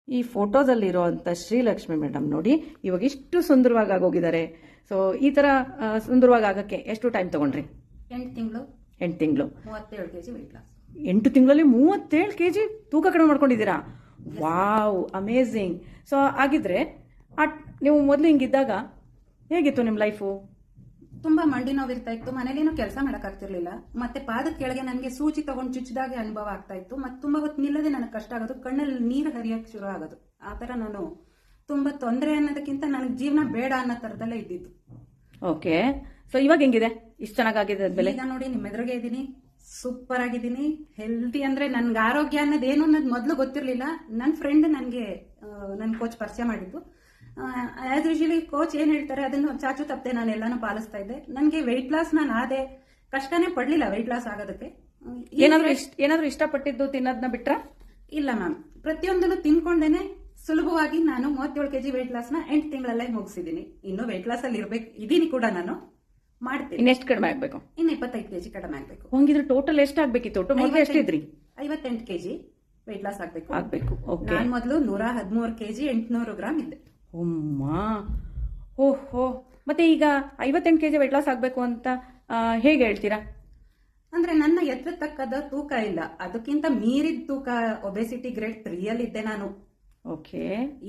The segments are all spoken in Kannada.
ಈ ಫೋಟೋದಲ್ಲಿರುವಂಥ ಶ್ರೀಲಕ್ಷ್ಮಿ ಮೇಡಮ್ ನೋಡಿ ಇವಾಗ ಇಷ್ಟು ಸುಂದರವಾಗಿ ಆಗೋಗಿದ್ದಾರೆ. ಸೊ ಈ ಥರ ಸುಂದರವಾಗಿ ಆಗೋಕ್ಕೆ ಎಷ್ಟು ಟೈಮ್ ತಗೊಂಡ್ರಿ? 8 ತಿಂಗಳು. 8 ತಿಂಗಳು, 37 kg ವೆಯ್ಟ್ ಲಾಸ್. 8 ತಿಂಗಳಲ್ಲಿ 37 kg ತೂಕ ಕಡಿಮೆ ಮಾಡ್ಕೊಂಡಿದ್ದೀರಾ? Wow, amazing. ಸೊ ಆಗಿದ್ರೆ ನೀವು ಮೊದಲು ಹಿಂಗಿದ್ದಾಗ ಹೇಗಿತ್ತು ನಿಮ್ಮ ಲೈಫು? ತುಂಬಾ ಮಂಡಿ ನೋವು ಇರ್ತಾ ಇತ್ತು, ಮನೇಲೇನು ಕೆಲಸ ಮಾಡಕ್ಕಾಗ್ತಿರ್ಲಿಲ್ಲ. ಮತ್ತೆ ಪಾದದ ಕೆಳಗೆ ನನಗೆ ಸೂಜಿ ತಗೊಂಡು ಚುಚ್ಚಿದಾಗೆ ಅನುಭವ ಆಗ್ತಾ ಇತ್ತು. ಮತ್ತೆ ತುಂಬಾ ಹೊತ್ತು ನಿಲ್ಲದೆ ನನಗೆ ಕಷ್ಟ ಆಗೋದು, ಕಣ್ಣಲ್ಲಿ ನೀರು ಹರಿಯಕ್ಕೆ ಶುರು ಆಗೋದು. ಆ ತರ ನಾನು ತುಂಬಾ ತೊಂದರೆ ಅನ್ನೋದಕ್ಕಿಂತ ನನಗೆ ಜೀವನ ಬೇಡ ಅನ್ನೋ ತರದಲ್ಲೇ ಇದ್ದಿತ್ತು. ಓಕೆ, ಸೊ ಇವಾಗ ಹೆಂಗಿದೆ? ಇಷ್ಟು ಚೆನ್ನಾಗಿದೆ ಆದ್ಮೇಲೆ ಈಗ ನೋಡಿ ನಿಮ್ಮ ಎದುರಿಗೆ ಇದ್ದೀನಿ, ಸೂಪರ್ ಆಗಿದ್ದೀನಿ, ಹೆಲ್ದಿ. ಅಂದ್ರೆ ನನ್ಗೆ ಆರೋಗ್ಯ ಅನ್ನೋದೇನು ಅನ್ನೋದು ಮೊದಲು ಗೊತ್ತಿರಲಿಲ್ಲ. ನನ್ನ ಫ್ರೆಂಡ್ ನನಗೆ ನನ್ನ ಕೋಚ್ ಪರಿಚಯ ಮಾಡಿದ್ದು. ಆಸ್ ಯೂಶಲಿ ಕೋಚ್ ಏನ್ ಹೇಳ್ತಾರೆ ಅದನ್ನು ಚಾಚು ತಪ್ಪದೆ ನಾನು ಎಲ್ಲಾನು ಪಾಲಿಸ್ತಾ ಇದ್ದೆ. ನನಗೆ ವೆಯ್ಟ್ ಲಾಸ್ ನಾನು ಆದೆ, ಕಷ್ಟನೇ ಪಡ್ಲಿಲ್ಲ ವೆಯ್ಟ್ ಲಾಸ್ ಆಗೋದಕ್ಕೆ. ಏನಾದ್ರೂ ಇಷ್ಟಪಟ್ಟಿದ್ದು ತಿನ್ನೋದನ್ನ ಬಿಟ್ರ? ಇಲ್ಲ ಮ್ಯಾಮ್, ಪ್ರತಿಯೊಂದನ್ನು ತಿನ್ಕೊಂಡೇನೆ ಸುಲಭವಾಗಿ ನಾನು 37 kg ವೆಯ್ಟ್ ಲಾಸ್ ನ 8 ತಿಂಗಳಲ್ಲೇ ಮುಗಿಸಿದೀನಿ. ಇನ್ನು ವೆಯ್ಟ್ ಲಾಸ್ ಅಲ್ಲಿ ಇದೀನಿ ಕೂಡ, ನಾನು ಮಾಡ್ತೀನಿ. ಇನ್ನೆಷ್ಟು ಕಡಿಮೆ ಆಗ್ಬೇಕು? ಇನ್ನು 25 kg ಕಡಿಮೆ ಆಗ್ಬೇಕು. ಹಂಗಿದ್ರೆ ಟೋಟಲ್ ಎಷ್ಟು ಆಗ್ಬೇಕಿತ್ತು? ಮೊದಲು ಎಷ್ಟಿದ್ರಿ? 58 kg ವೆಯ್ಟ್ ಲಾಸ್ ಆಗ್ಬೇಕು. ನಾನು ಮೊದಲು 113 kg 800 ಗ್ರಾಮ್ ಇದ್ದೆ. ಓಹೋ, ಮತ್ತೆ ಈಗ 58 kg ವೆಯ್ಟ್ ಲಾಸ್ ಆಗ್ಬೇಕು ಅಂತ ಹೇಗೆ ಹೇಳ್ತೀರಾ? ಅಂದ್ರೆ ನನ್ನ ಎತ್ತರ ತಕ್ಕದ ತೂಕ ಇಲ್ಲ, ಅದಕ್ಕಿಂತ ಮೀರಿದ ತೂಕ ಒಬೆಸಿಟಿ ಗ್ರೇಡ್ 3 ಅಲ್ಲಿ ಇದ್ದೆ ನಾನು. ಓಕೆ,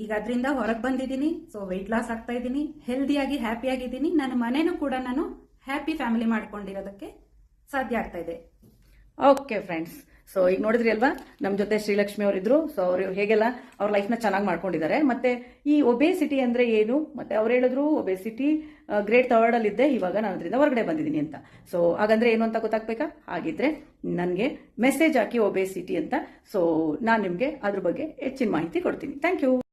ಈಗ ಅದರಿಂದ ಹೊರಗೆ ಬಂದಿದ್ದೀನಿ. ಸೊ ವೆಯ್ಟ್ ಲಾಸ್ ಆಗ್ತಾ ಇದ್ದೀನಿ, ಹೆಲ್ದಿಯಾಗಿ ಹ್ಯಾಪಿ ಆಗಿದ್ದೀನಿ. ನನ್ನ ಮನೇನು ಕೂಡ ನಾನು ಹ್ಯಾಪಿ ಫ್ಯಾಮಿಲಿ ಮಾಡ್ಕೊಂಡಿರೋದಕ್ಕೆ ಸಾಧ್ಯ ಆಗ್ತಾ ಇದೆ. ಓಕೆ ಫ್ರೆಂಡ್ಸ್, ಸೊ ಈಗ ನೋಡಿದ್ರಿ ಅಲ್ವಾ, ನಮ್ಮ ಜೊತೆ ಶ್ರೀಲಕ್ಷ್ಮಿ ಅವರಿದ್ರು. ಸೊ ಅವರು ಹೇಗೆಲ್ಲ ಅವ್ರ ಲೈಫ್ನ ಚೆನ್ನಾಗಿ ಮಾಡ್ಕೊಂಡಿದ್ದಾರೆ. ಮತ್ತೆ ಈ ಒಬೇಸಿಟಿ ಅಂದ್ರೆ ಏನು, ಮತ್ತೆ ಅವ್ರು ಹೇಳಿದ್ರು ಒಬೇಸಿಟಿ ಗ್ರೇಡ್ 3 ಅಲ್ಲಿ ಇದ್ದೆ, ಇವಾಗ ನಾನು ಅದರಿಂದ ಹೊರಗಡೆ ಬಂದಿದ್ದೀನಿ ಅಂತ. ಸೊ ಹಾಗಂದ್ರೆ ಏನು ಅಂತ ಗೊತ್ತಾಗ್ಬೇಕಾ? ಹಾಗಿದ್ರೆ ನನಗೆ ಮೆಸೇಜ್ ಹಾಕಿ ಒಬೇಸಿಟಿ ಅಂತ. ಸೊ ನಾನು ನಿಮಗೆ ಅದ್ರ ಬಗ್ಗೆ ಹೆಚ್ಚಿನ ಮಾಹಿತಿ ಕೊಡ್ತೀನಿ. Thank you.